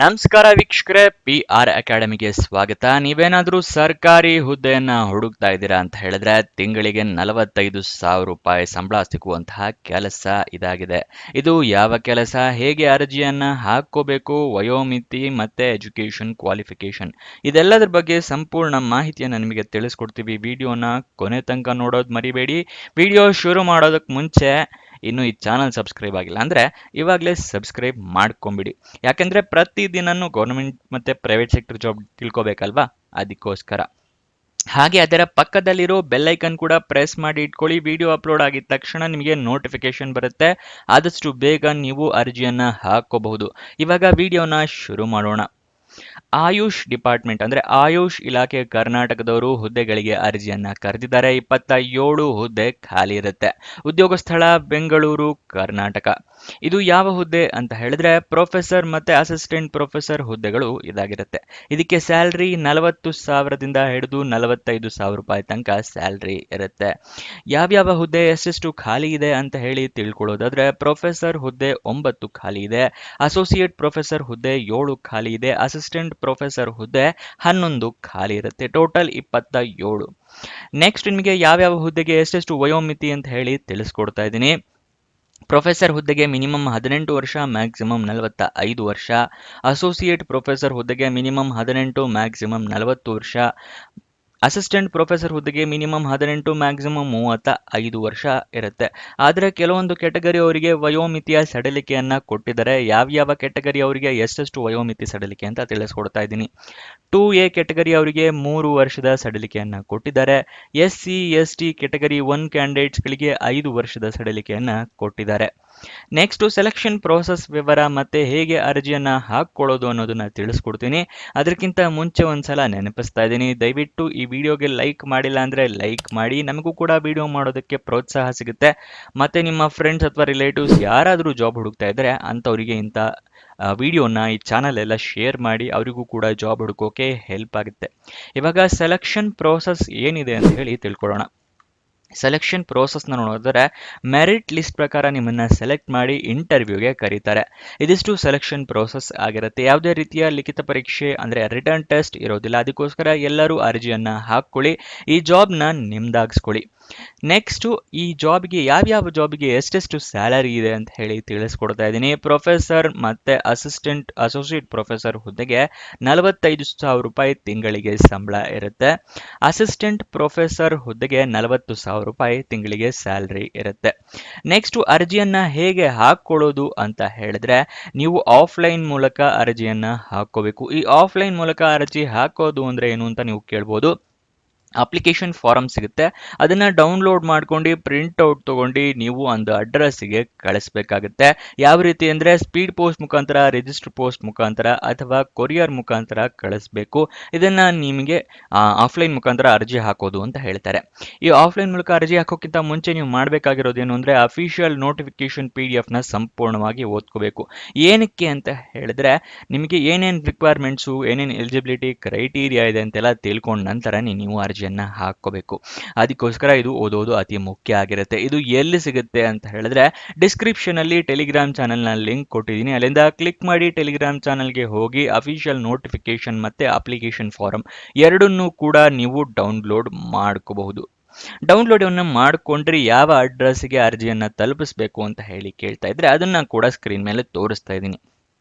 ನಮಸ್ಕಾರ ವೀಕ್ಷಕರೇ, PR ಅಕಾಡೆಮಿಗೆ ಸ್ವಾಗತ. ನೀವೇನಾದ್ರೂ ಸರ್ಕಾರಿ ಹುದ್ದೆಯನ್ನ ಹುಡುಕ್ತಾ ಇದ್ದೀರಾ ಅಂತ ಹೇಳಿದ್ರೆ ತಿಂಗಳಿಗೆ 45,000 ರೂಪಾಯಿ ಸಂಬಳ ಸಿಗುವಂತಹ ಕೆಲಸ ಇದಾಗಿದೆ. ಇದು ಯಾವ ಕೆಲಸ, ಹೇಗೆ ಅರ್ಜಿಯನ್ನ ಹಾಕೋಬೇಕು, ವಯೋಮಿತಿ ಮತ್ತೆ ಎಜುಕೇಶನ್ ಕ್ವಾಲಿಫಿಕೇಶನ್ ಇದೆಲ್ಲದರ ಬಗ್ಗೆ ಸಂಪೂರ್ಣ ಮಾಹಿತಿಯನ್ನ ನಿಮಗೆ ತಿಳಿಸ್ಕೊಡ್ತೀವಿ. ವಿಡಿಯೋನ ಕೊನೆ ತನಕ ನೋಡೋದು ಮರಿಬೇಡಿ. ವಿಡಿಯೋ ಶುರು ಮಾಡೋದಕ್ಕೆ ಮುಂಚೆ ಇನ್ನು ಈ ಚಾನಲ್ ಸಬ್ಸ್ಕ್ರೈಬ್ ಆಗಿಲ್ಲ ಅಂದ್ರೆ ಇವಾಗಲೇ ಸಬ್ಸ್ಕ್ರೈಬ್ ಮಾಡ್ಕೊಂಬಿಡಿ. ಯಾಕಂದ್ರೆ ಪ್ರತಿದಿನನೂ ಗೌರ್ಮೆಂಟ್ ಮತ್ತೆ ಪ್ರೈವೇಟ್ ಸೆಕ್ಟರ್ ಜಾಬ್ ತಿಳ್ಕೊಬೇಕಲ್ವಾ, ಅದಕ್ಕೋಸ್ಕರ. ಹಾಗೆ ಅದರ ಪಕ್ಕದಲ್ಲಿರೋ ಬೆಲ್ ಐಕನ್ ಕೂಡ ಪ್ರೆಸ್ ಮಾಡಿ ಇಟ್ಕೊಳ್ಳಿ. ವಿಡಿಯೋ ಅಪ್ಲೋಡ್ ಆಗಿದ ತಕ್ಷಣ ನಿಮಗೆ ನೋಟಿಫಿಕೇಶನ್ ಬರುತ್ತೆ. ಆದಷ್ಟು ಬೇಗ ನೀವು ಅರ್ಜಿಯನ್ನ ಹಾಕೋಬಹುದು. ಇವಾಗ ವಿಡಿಯೋನ ಶುರು ಮಾಡೋಣ. ಆಯುಷ್ ಡಿಪಾರ್ಟ್ಮೆಂಟ್ ಅಂದ್ರೆ ಆಯುಷ್ ಇಲಾಖೆ ಕರ್ನಾಟಕದವರು ಹುದ್ದೆಗಳಿಗೆ ಅರ್ಜಿಯನ್ನ ಕರೆದಿದ್ದಾರೆ. 27 ಹುದ್ದೆ ಖಾಲಿ ಇರುತ್ತೆ. ಉದ್ಯೋಗ ಸ್ಥಳ ಬೆಂಗಳೂರು, ಕರ್ನಾಟಕ. ಇದು ಯಾವ ಹುದ್ದೆ ಅಂತ ಹೇಳಿದ್ರೆ ಪ್ರೊಫೆಸರ್ ಮತ್ತೆ ಅಸಿಸ್ಟೆಂಟ್ ಪ್ರೊಫೆಸರ್ ಹುದ್ದೆಗಳು ಇದಾಗಿರುತ್ತೆ. ಇದಕ್ಕೆ ಸ್ಯಾಲ್ರಿ 40,000ದಿಂದ ಹಿಡಿದು 45,000 ರೂಪಾಯಿ ತನಕ ಸ್ಯಾಲ್ರಿ ಇರುತ್ತೆ. ಯಾವ್ಯಾವ ಹುದ್ದೆ ಎಷ್ಟೆಷ್ಟು ಖಾಲಿ ಇದೆ ಅಂತ ಹೇಳಿ ತಿಳ್ಕೊಳ್ಳೋದಾದ್ರೆ ಪ್ರೊಫೆಸರ್ ಹುದ್ದೆ 9 ಖಾಲಿ ಇದೆ, ಅಸೋಸಿಯೇಟ್ ಪ್ರೊಫೆಸರ್ ಹುದ್ದೆ 7 ಖಾಲಿ ಇದೆ, ಅಸಿಸ್ಟೆಂಟ್ ಪ್ರೊಫೆಸರ್ ಹುದ್ದೆ 11 ಖಾಲಿ ಇರುತ್ತೆ. ಟೋಟಲ್ 27. ನೆಕ್ಸ್ಟ್ ನಿಮಗೆ ಯಾವ್ಯಾವ ಹುದ್ದೆಗೆ ಎಷ್ಟೆಷ್ಟು ವಯೋಮಿತಿ ಅಂತ ಹೇಳಿ ತಿಳಿಸ್ಕೊಡ್ತಾ ಇದ್ದೀನಿ. ಪ್ರೊಫೆಸರ್ ಹುದ್ದೆಗೆ ಮಿನಿಮಮ್ 18 ವರ್ಷ, ಮ್ಯಾಕ್ಸಿಮಮ್ 45 ವರ್ಷ. ಅಸೋಸಿಯೇಟ್ ಪ್ರೊಫೆಸರ್ ಹುದ್ದೆಗೆ ಮಿನಿಮಮ್ 18, ಮ್ಯಾಕ್ಸಿಮಮ್ 40 ವರ್ಷ. ಅಸಿಸ್ಟೆಂಟ್ ಪ್ರೊಫೆಸರ್ ಹುದ್ದೆಗೆ ಮಿನಿಮಮ್ 18, ಮ್ಯಾಕ್ಸಿಮಮ್ 35 ವರ್ಷ ಇರುತ್ತೆ. ಆದರೆ ಕೆಲವೊಂದು ಕೆಟಗರಿ ಅವರಿಗೆ ವಯೋಮಿತಿಯ ಸಡಿಲಿಕೆಯನ್ನ ಕೊಟ್ಟಿದ್ದಾರೆ. ಯಾವ್ಯಾವ ಕೆಟಗರಿ ಅವರಿಗೆ ಎಷ್ಟೆಷ್ಟು ವಯೋಮಿತಿ ಸಡಿಲಿಕೆ ಅಂತ ತಿಳಿಸ್ಕೊಡ್ತಾ ಇದ್ದೀನಿ. 2A ಕೆಟಗರಿ ಅವರಿಗೆ 3 ವರ್ಷದ ಸಡಿಲಿಕೆಯನ್ನ ಕೊಟ್ಟಿದ್ದಾರೆ. SC ST ಕೆಟಗರಿ 1 ಕ್ಯಾಂಡಿಡೇಟ್ಸ್ಗಳಿಗೆ 5 ವರ್ಷದ ಸಡಿಲಿಕೆಯನ್ನ ಕೊಟ್ಟಿದ್ದಾರೆ. ನೆಕ್ಸ್ಟ್ ಸೆಲೆಕ್ಷನ್ ಪ್ರೋಸೆಸ್ ವಿವರ ಮತ್ತೆ ಹೇಗೆ ಅರ್ಜಿಯನ್ನ ಹಾಕೊಳ್ಳೋದು ಅನ್ನೋದನ್ನ ತಿಳಿಸ್ಕೊಡ್ತೀನಿ. ಅದಕ್ಕಿಂತ ಮುಂಚೆ ಒಂದ್ಸಲ ನೆನಪಿಸ್ತಾ ಇದ್ದೀನಿ, ದಯವಿಟ್ಟು ಈ ವಿಡಿಯೋಗೆ ಲೈಕ್ ಮಾಡಿಲ್ಲ ಅಂದ್ರೆ ಲೈಕ್ ಮಾಡಿ. ನಮಗೂ ಕೂಡ ವಿಡಿಯೋ ಮಾಡೋದಕ್ಕೆ ಪ್ರೋತ್ಸಾಹ ಸಿಗುತ್ತೆ. ಮತ್ತೆ ನಿಮ್ಮ ಫ್ರೆಂಡ್ಸ್ ಅಥವಾ ರಿಲೇಟಿವ್ಸ್ ಯಾರಾದರೂ ಜಾಬ್ ಹುಡುಕ್ತಾ ಇದ್ರೆ ಅಂಥವರಿಗೆ ಇಂಥ ವಿಡಿಯೋನ ಈ ಚಾನಲ್ ಎಲ್ಲ ಶೇರ್ ಮಾಡಿ, ಅವರಿಗೂ ಕೂಡ ಜಾಬ್ ಹುಡುಕೋಕೆ ಹೆಲ್ಪ್ ಆಗುತ್ತೆ. ಇವಾಗ ಸೆಲೆಕ್ಷನ್ ಪ್ರೋಸೆಸ್ ಏನಿದೆ ಅಂತ ಹೇಳಿ ತಿಳ್ಕೊಳ್ಳೋಣ. ಸೆಲೆಕ್ಷನ್ ಪ್ರೋಸೆಸ್ನ ನೋಡಿದ್ರೆ ಮೆರಿಟ್ ಲಿಸ್ಟ್ ಪ್ರಕಾರ ನಿಮ್ಮನ್ನ ಸೆಲೆಕ್ಟ್ ಮಾಡಿ ಇಂಟರ್ವ್ಯೂಗೆ ಕರೀತಾರೆ. ಇದಿಷ್ಟು ಸೆಲೆಕ್ಷನ್ ಪ್ರೋಸೆಸ್ ಆಗಿರುತ್ತೆ. ಯಾವುದೇ ರೀತಿಯ ಲಿಖಿತ ಪರೀಕ್ಷೆ ಅಂದ್ರೆ ರಿಟರ್ನ್ ಟೆಸ್ಟ್ ಇರೋದಿಲ್ಲ. ಅದಕ್ಕೋಸ್ಕರ ಎಲ್ಲರೂ ಅರ್ಜಿಯನ್ನ ಹಾಕೊಳ್ಳಿ, ಈ ಜಾಬ್ನ ನಿಮ್ದಾಗಿಸ್ಕೊಳ್ಳಿ. ನೆಕ್ಸ್ಟ್ ಈ ಜಾಬ್ಗೆ ಯಾವ್ಯಾವ ಜಾಬ್ಗೆ ಎಷ್ಟೆಷ್ಟು ಸ್ಯಾಲರಿ ಇದೆ ಅಂತ ಹೇಳಿ ತಿಳಿಸ್ಕೊಡ್ತಾ ಇದ್ದೀನಿ. ಪ್ರೊಫೆಸರ್ ಮತ್ತೆ ಅಸೋಸಿಯೇಟ್ ಪ್ರೊಫೆಸರ್ ಹುದ್ದೆಗೆ 45,000 ರೂಪಾಯಿ ತಿಂಗಳಿಗೆ ಸಂಬಳ ಇರುತ್ತೆ. ಅಸಿಸ್ಟೆಂಟ್ ಪ್ರೊಫೆಸರ್ ಹುದ್ದೆಗೆ 40,000 ರೂಪಾಯಿ ತಿಂಗಳಿಗೆ ಸ್ಯಾಲ್ರಿ ಇರುತ್ತೆ. ನೆಕ್ಸ್ಟ್ ಅರ್ಜಿಯನ್ನ ಹೇಗೆ ಹಾಕೊಳ್ಳೋದು ಅಂತ ಹೇಳಿದ್ರೆ ನೀವು ಆಫ್ಲೈನ್ ಮೂಲಕ ಅರ್ಜಿಯನ್ನ ಹಾಕೋಬೇಕು. ಈ ಆಫ್ಲೈನ್ ಮೂಲಕ ಅರ್ಜಿ ಹಾಕೋದು ಅಂದ್ರೆ ಏನು ಅಂತ ನೀವು ಕೇಳ್ಬೋದು. ಅಪ್ಲಿಕೇಶನ್ ಫಾರಂ ಸಿಗುತ್ತೆ, ಅದನ್ನ ಡೌನ್ಲೋಡ್ ಮಾಡ್ಕೊಂಡು ಪ್ರಿಂಟ್ ಔಟ್ ತಗೊಂಡು ನೀವು ಒಂದು ಅಡ್ರೆಸ್ಸಿಗೆ ಕಳಿಸ್ಬೇಕಾಗುತ್ತೆ. ಯಾವ ರೀತಿ ಅಂದ್ರೆ ಸ್ಪೀಡ್ ಪೋಸ್ಟ್ ಮುಖಾಂತರ, ರಿಜಿಸ್ಟರ್ ಪೋಸ್ಟ್ ಮುಖಾಂತರ ಅಥವಾ ಕೊರಿಯರ್ ಮುಖಾಂತರ ಕಳಿಸ್ಬೇಕು. ಇದನ್ನ ನಿಮಗೆ ಆಫ್ಲೈನ್ ಮುಖಾಂತರ ಅರ್ಜಿ ಹಾಕೋದು ಅಂತ ಹೇಳ್ತಾರೆ. ಈ ಆಫ್ಲೈನ್ ಮೂಲಕ ಅರ್ಜಿ ಹಾಕೋಕ್ಕಿಂತ ಮುಂಚೆ ನೀವು ಮಾಡಬೇಕಾಗಿರೋದೇನು ಅಂದ್ರೆ ಅಫಿಷಿಯಲ್ ನೋಟಿಫಿಕೇಶನ್ PDF ನ ಸಂಪೂರ್ಣವಾಗಿ ಓದ್ಕೋಬೇಕು. ಏನಕ್ಕೆ ಅಂತ ಹೇಳಿದ್ರೆ ನಿಮಗೆ ಏನೇನು ರಿಕ್ವೈರ್ಮೆಂಟ್ಸು, ಏನೇನು ಎಲಿಜಿಬಿಲಿಟಿ ಕ್ರೈಟೀರಿಯಾ ಇದೆ ಅಂತೆಲ್ಲ ತಿಳ್ಕೊಂಡ ನಂತರ ನೀವು ಅರ್ಜಿಯನ್ನ ಹಾಕೋಬೇಕು. ಅದಕ್ಕೋಸ್ಕರ ಇದು ಓದೋದು ಅತಿ ಮುಖ್ಯ ಆಗಿರುತ್ತೆ. ಇದು ಎಲ್ಲಿ ಸಿಗುತ್ತೆ ಅಂತ ಹೇಳಿದ್ರೆ ಡಿಸ್ಕ್ರಿಪ್ಷನ್ ಅಲ್ಲಿ ಟೆಲಿಗ್ರಾಮ್ ಚಾನೆಲ್ ನ ಲಿಂಕ್ ಕೊಟ್ಟಿದ್ದೀನಿ, ಅಲ್ಲಿಂದ ಕ್ಲಿಕ್ ಮಾಡಿ ಟೆಲಿಗ್ರಾಮ್ ಚಾನೆಲ್ಗೆ ಹೋಗಿ ಅಫಿಷಿಯಲ್ ನೋಟಿಫಿಕೇಶನ್ ಮತ್ತೆ ಅಪ್ಲಿಕೇಶನ್ ಫಾರಂ ಎರಡನ್ನೂ ಕೂಡ ನೀವು ಡೌನ್ಲೋಡ್ ಮಾಡ್ಕೋಬಹುದು. ಡೌನ್ಲೋಡ್ ಅನ್ನು ಮಾಡಿಕೊಂಡ್ರೆ ಯಾವ ಅಡ್ರೆಸ್ಗೆ ಅರ್ಜಿಯನ್ನ ತಲುಪಿಸಬೇಕು ಅಂತ ಹೇಳಿ ಕೇಳ್ತಾ ಇದ್ರೆ ಅದನ್ನ ಕೂಡ ಸ್ಕ್ರೀನ್ ಮೇಲೆ ತೋರಿಸ್ತಾ ಇದ್ದೀನಿ.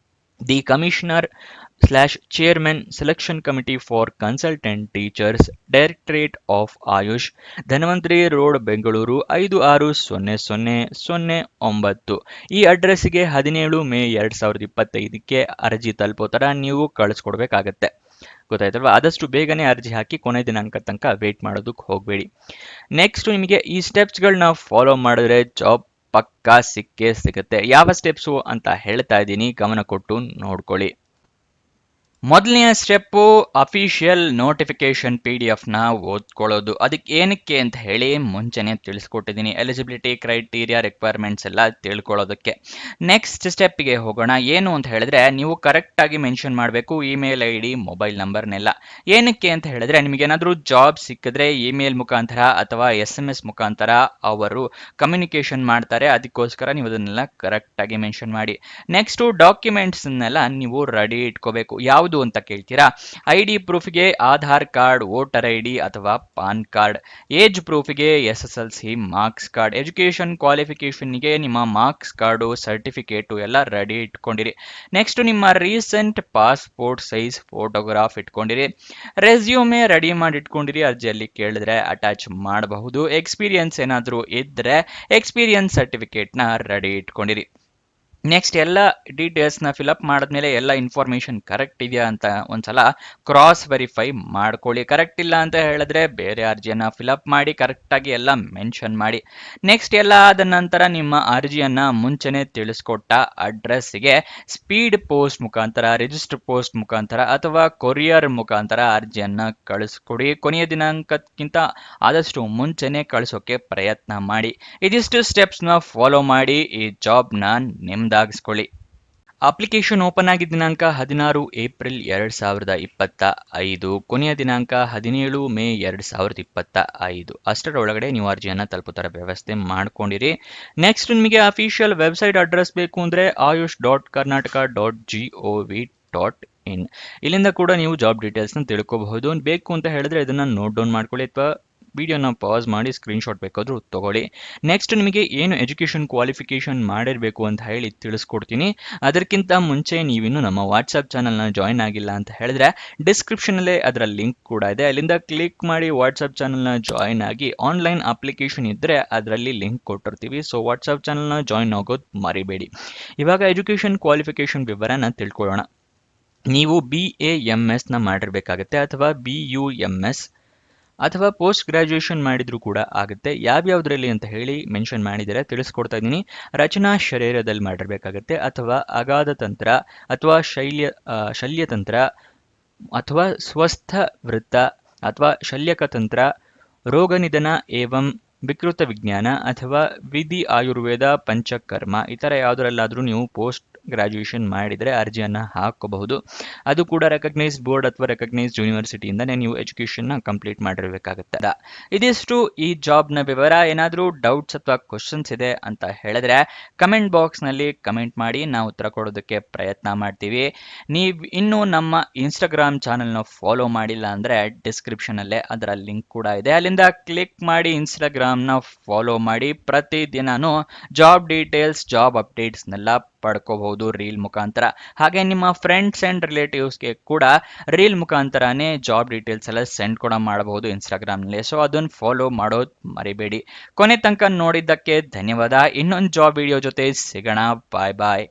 The commissioner / chairman selection committee for consultant teachers, directorate of AYUSH, Dhanvantari road, Bengaluru 560009. ಈ ಅಡ್ರೆಸ್ಗೆ 17 ಮೇ 2025ಕ್ಕೆ ಅರ್ಜಿ ತಲುಪೋ ಥರ ನೀವು ಕಳಿಸ್ಕೊಡ್ಬೇಕಾಗತ್ತೆ. ಗೊತ್ತಾಯ್ತಲ್ವಾ? ಆದಷ್ಟು ಬೇಗನೆ ಅರ್ಜಿ ಹಾಕಿ, ಕೊನೆ ದಿನಾಂಕ ತನಕ ವೇಟ್ ಮಾಡೋದಕ್ಕೆ ಹೋಗಬೇಡಿ. ನೆಕ್ಸ್ಟ್ ನಿಮಗೆ ಈ ಸ್ಟೆಪ್ಸ್ಗಳನ್ನ ಫಾಲೋ ಮಾಡಿದ್ರೆ ಜಾಬ್ ಪಕ್ಕಾ ಸಿಕ್ಕೇ ಸಿಗುತ್ತೆ. ಯಾವ ಸ್ಟೆಪ್ಸು ಅಂತ ಹೇಳ್ತಾ ಇದ್ದೀನಿ, ಗಮನ ಕೊಟ್ಟು ನೋಡ್ಕೊಳ್ಳಿ. ಮೊದಲನೆಯ ಸ್ಟೆಪ್ಪು ಅಫಿಷಿಯಲ್ ನೋಟಿಫಿಕೇಶನ್ PDF ನ ಓದ್ಕೊಳ್ಳೋದು. ಅದಕ್ಕೆ ಏನಕ್ಕೆ ಅಂತ ಹೇಳಿ ಮುಂಚೆನೆ ತಿಳಿಸ್ಕೊಟ್ಟಿದ್ದೀನಿ. ಎಲಿಜಿಬಿಲಿಟಿ ಕ್ರೈಟೀರಿಯಾ ರಿಕ್ವೈರ್ಮೆಂಟ್ಸ್ ಎಲ್ಲ ತಿಳ್ಕೊಳ್ಳೋದಕ್ಕೆ. ನೆಕ್ಸ್ಟ್ ಸ್ಟೆಪ್ಗೆ ಹೋಗೋಣ. ಏನು ಅಂತ ಹೇಳಿದ್ರೆ ನೀವು ಕರೆಕ್ಟಾಗಿ ಮೆನ್ಷನ್ ಮಾಡಬೇಕು ಇಮೇಲ್ ID, ಮೊಬೈಲ್ ನಂಬರ್ನೆಲ್ಲ. ಏನಕ್ಕೆ ಅಂತ ಹೇಳಿದ್ರೆ ನಿಮಗೇನಾದರೂ ಜಾಬ್ ಸಿಕ್ಕಿದ್ರೆ ಇಮೇಲ್ ಮುಖಾಂತರ ಅಥವಾ SMS ಮುಖಾಂತರ ಅವರು ಕಮ್ಯುನಿಕೇಶನ್ ಮಾಡ್ತಾರೆ. ಅದಕ್ಕೋಸ್ಕರ ನೀವು ಅದನ್ನೆಲ್ಲ ಕರೆಕ್ಟಾಗಿ ಮೆನ್ಷನ್ ಮಾಡಿ. ನೆಕ್ಸ್ಟು ಡಾಕ್ಯುಮೆಂಟ್ಸ್ನೆಲ್ಲ ನೀವು ರೆಡಿ ಇಟ್ಕೋಬೇಕು. ಯಾವುದು ಅಂತ ಕೇಳ್ತೀರಾ? ID ಪ್ರೂಫ್ಗೆ ಆಧಾರ್ ಕಾರ್ಡ್, ವೋಟರ್ ID ಅಥವಾ ಪಾನ್ ಕಾರ್ಡ್. ಏಜ್ ಪ್ರೂಫ್ಗೆ SSLC ಮಾರ್ಕ್ಸ್ ಕಾರ್ಡ್. ಎಜುಕೇಷನ್ ಕ್ವಾಲಿಫಿಕೇಷನ್ಗೆ ನಿಮ್ಮ ಮಾರ್ಕ್ಸ್ ಕಾರ್ಡು, ಸರ್ಟಿಫಿಕೇಟು ಎಲ್ಲ ರೆಡಿ ಇಟ್ಕೊಂಡಿರಿ. ನೆಕ್ಸ್ಟ್ ನಿಮ್ಮ ರೀಸೆಂಟ್ ಪಾಸ್ಪೋರ್ಟ್ ಸೈಜ್ ಫೋಟೋಗ್ರಾಫ್ ಇಟ್ಕೊಂಡಿರಿ. ರೆಸ್ಯೂಮೆ ರೆಡಿ ಮಾಡಿ ಇಟ್ಕೊಂಡಿರಿ. ಅರ್ಜಿಯಲ್ಲಿ ಕೇಳಿದ್ರೆ ಅಟ್ಯಾಚ್ ಮಾಡಬಹುದು. ಎಕ್ಸ್ಪೀರಿಯನ್ಸ್ ಏನಾದರೂ ಇದ್ದರೆ ಎಕ್ಸ್ಪೀರಿಯನ್ಸ್ ಸರ್ಟಿಫಿಕೇಟ್ನ ರೆಡಿ ಇಟ್ಕೊಂಡಿರಿ. ನೆಕ್ಸ್ಟ್ ಎಲ್ಲ ಡೀಟೇಲ್ಸ್ನ ಫಿಲಪ್ ಮಾಡಿದ್ಮೇಲೆ ಎಲ್ಲ ಇನ್ಫಾರ್ಮೇಷನ್ ಕರೆಕ್ಟ್ ಇದೆಯಾ ಅಂತ ಒಂದ್ಸಲ ಕ್ರಾಸ್ ವೆರಿಫೈ ಮಾಡ್ಕೊಳ್ಳಿ. ಕರೆಕ್ಟ್ ಇಲ್ಲ ಅಂತ ಹೇಳಿದ್ರೆ ಬೇರೆ ಅರ್ಜಿಯನ್ನು ಫಿಲಪ್ ಮಾಡಿ ಕರೆಕ್ಟಾಗಿ ಎಲ್ಲ ಮೆನ್ಷನ್ ಮಾಡಿ. ನೆಕ್ಸ್ಟ್ ಎಲ್ಲ ಆದ ನಂತರ ನಿಮ್ಮ ಅರ್ಜಿಯನ್ನು ಮುಂಚೆನೇ ತಿಳಿಸ್ಕೊಟ್ಟ ಅಡ್ರೆಸ್ಸಿಗೆ ಸ್ಪೀಡ್ ಪೋಸ್ಟ್ ಮುಖಾಂತರ, ರಿಜಿಸ್ಟರ್ ಪೋಸ್ಟ್ ಮುಖಾಂತರ ಅಥವಾ ಕೊರಿಯರ್ ಮುಖಾಂತರ ಅರ್ಜಿಯನ್ನು ಕಳಿಸ್ಕೊಡಿ. ಕೊನೆಯ ದಿನಾಂಕಕ್ಕಿಂತ ಆದಷ್ಟು ಮುಂಚೆನೇ ಕಳಿಸೋಕೆ ಪ್ರಯತ್ನ ಮಾಡಿ. ಇದಿಷ್ಟು ಸ್ಟೆಪ್ಸ್ನ ಫಾಲೋ ಮಾಡಿ ಈ ಜಾಬ್ನ ನಿಮ್ದಾಗಿಸ್ಕೊಳ್ಳಿ. ಅಪ್ಲಿಕೇಶನ್ ಓಪನ್ ಆಗಿದ್ದ ದಿನಾಂಕ 16 ಏಪ್ರಿಲ್ 2025. ಕೊನೆಯ ದಿನಾಂಕ 17 ಮೇ 2025. ಅಷ್ಟರೊಳಗಡೆ ನೀವು ಅರ್ಜಿಯನ್ನು ತಲುಪುತ್ತರ ವ್ಯವಸ್ಥೆ ಮಾಡ್ಕೊಂಡಿರಿ. ನೆಕ್ಸ್ಟ್ ನಿಮಗೆ ಅಫಿಷಿಯಲ್ ವೆಬ್ಸೈಟ್ ಅಡ್ರೆಸ್ ಬೇಕು ಅಂದರೆ ayush.karnataka.gov.in. ಇಲ್ಲಿಂದ ಕೂಡ ನೀವು ಜಾಬ್ ಡೀಟೇಲ್ಸ್ನ ತಿಳ್ಕೋಬಹುದು. ಬೇಕು ಅಂತ ಹೇಳಿದ್ರೆ ಇದನ್ನು ನೋಟ್ ಡೌನ್ ಮಾಡ್ಕೊಳ್ಳಿ ಅಥವಾ ವಿಡಿಯೋನ ಪಾಸ್ ಮಾಡಿ ಸ್ಕ್ರೀನ್ಶಾಟ್ ಬೇಕಾದರೂ ತಗೊಳ್ಳಿ. ನೆಕ್ಸ್ಟ್ ನಿಮಗೆ ಏನು ಎಜುಕೇಷನ್ ಕ್ವಾಲಿಫಿಕೇಷನ್ ಮಾಡಿರಬೇಕು ಅಂತ ಹೇಳಿ ತಿಳಿಸ್ಕೊಡ್ತೀನಿ. ಅದಕ್ಕಿಂತ ಮುಂಚೆ ನೀವಿನ್ನು ನಮ್ಮ ವಾಟ್ಸಪ್ ಚಾನಲ್ನ ಜಾಯ್ನ್ ಆಗಿಲ್ಲ ಅಂತ ಹೇಳಿದ್ರೆ ಡಿಸ್ಕ್ರಿಪ್ಷನಲ್ಲೇ ಅದರ ಲಿಂಕ್ ಕೂಡ ಇದೆ. ಅಲ್ಲಿಂದ ಕ್ಲಿಕ್ ಮಾಡಿ ವಾಟ್ಸಪ್ ಚಾನಲ್ನ ಜಾಯ್ನ್ ಆಗಿ. ಆನ್ಲೈನ್ ಅಪ್ಲಿಕೇಶನ್ ಇದ್ದರೆ ಅದರಲ್ಲಿ ಲಿಂಕ್ ಕೊಟ್ಟಿರ್ತೀವಿ. ಸೊ ವಾಟ್ಸಪ್ ಚಾನಲ್ನ ಜಾಯ್ನ್ ಆಗೋದು ಮರಿಬೇಡಿ. ಇವಾಗ ಎಜುಕೇಷನ್ ಕ್ವಾಲಿಫಿಕೇಷನ್ ವಿವರನ ತಿಳ್ಕೊಳ್ಳೋಣ. ನೀವು BAMSನ ಮಾಡಿರಬೇಕಾಗತ್ತೆ ಅಥವಾ BUMS ಅಥವಾ ಪೋಸ್ಟ್ ಗ್ರಾಜ್ಯುಯೇಷನ್ ಮಾಡಿದ್ರೂ ಕೂಡ ಆಗುತ್ತೆ. ಯಾವ್ಯಾವುದರಲ್ಲಿ ಅಂತ ಹೇಳಿ ಮೆನ್ಷನ್ ಮಾಡಿದರೆ ತಿಳಿಸ್ಕೊಡ್ತಾ ಇದ್ದೀನಿ. ರಚನಾ ಶರೀರದಲ್ಲಿ ಮಾಡಿರಬೇಕಾಗತ್ತೆ ಅಥವಾ ಅಗಾಧ ತಂತ್ರ ಅಥವಾ ಶಲ್ಯತಂತ್ರ ಅಥವಾ ಸ್ವಸ್ಥ ವೃತ್ತ ಅಥವಾ ಶಲ್ಯಕತಂತ್ರ, ರೋಗ ನಿಧನ ಏವಂ ವಿಕೃತ ವಿಜ್ಞಾನ ಅಥವಾ ವಿಧಿ ಆಯುರ್ವೇದ ಪಂಚಕರ್ಮ ಈ ಥರ ಯಾವುದರಲ್ಲಾದರೂ ನೀವು ಪೋಸ್ಟ್ ಗ್ರಾಜ್ಯುಯೇಷನ್ ಮಾಡಿದರೆ ಅರ್ಜಿಯನ್ನು ಹಾಕೋಬಹುದು. ಅದು ಕೂಡ ರೆಕಗ್ನೈಸ್ಡ್ ಬೋರ್ಡ್ ಅಥವಾ ರೆಕಗ್ನೈಸ್ಡ್ ಯೂನಿವರ್ಸಿಟಿಯಿಂದನೇ ನೀವು ಎಜುಕೇಷನ್ನ ಕಂಪ್ಲೀಟ್ ಮಾಡಿರಬೇಕಾಗುತ್ತೆ. ಇದಿಷ್ಟು ಈ ಜಾಬ್ನ ವಿವರ. ಏನಾದರೂ ಡೌಟ್ಸ್ ಅಥವಾ ಕ್ವಶನ್ಸ್ ಇದೆ ಅಂತ ಹೇಳಿದ್ರೆ ಕಮೆಂಟ್ ಬಾಕ್ಸ್ನಲ್ಲಿ ಕಮೆಂಟ್ ಮಾಡಿ, ನಾವು ಉತ್ತರ ಕೊಡೋದಕ್ಕೆ ಪ್ರಯತ್ನ ಮಾಡ್ತೀವಿ. ನೀವು ಇನ್ನೂ ನಮ್ಮ ಇನ್ಸ್ಟಾಗ್ರಾಮ್ ಚಾನಲ್ನ ಫಾಲೋ ಮಾಡಿಲ್ಲ ಅಂದರೆ ಡಿಸ್ಕ್ರಿಪ್ಷನಲ್ಲೇ ಅದರ ಲಿಂಕ್ ಕೂಡ ಇದೆ. ಅಲ್ಲಿಂದ ಕ್ಲಿಕ್ ಮಾಡಿ ಇನ್ಸ್ಟಾಗ್ರಾಮ್ನ ಫಾಲೋ ಮಾಡಿ. ಪ್ರತಿದಿನನೂ ಜಾಬ್ ಡೀಟೇಲ್ಸ್, ಜಾಬ್ ಅಪ್ಡೇಟ್ಸ್ನೆಲ್ಲ ಪಡ್ಕೋಬಹುದು ರೀಲ್ ಮುಖಾಂತರ. ಹಾಗೆ ನಿಮ್ಮ ಫ್ರೆಂಡ್ಸ್ ಆ್ಯಂಡ್ ರಿಲೇಟಿವ್ಸ್ಗೆ ಕೂಡ ರೀಲ್ ಮುಖಾಂತರನೇ ಜಾಬ್ ಡೀಟೇಲ್ಸ್ ಎಲ್ಲ ಸೆಂಡ್ ಕೂಡ ಮಾಡಬಹುದು ಇನ್ಸ್ಟಾಗ್ರಾಮ್ನಲ್ಲಿ. ಸೊ ಅದನ್ನು ಫಾಲೋ ಮಾಡೋದು ಮರಿಬೇಡಿ. ಕೊನೆ ತನಕ ನೋಡಿದ್ದಕ್ಕೆ ಧನ್ಯವಾದ. ಇನ್ನೊಂದು ಜಾಬ್ ವಿಡಿಯೋ ಜೊತೆ ಸಿಗೋಣ. ಬಾಯ್ ಬಾಯ್.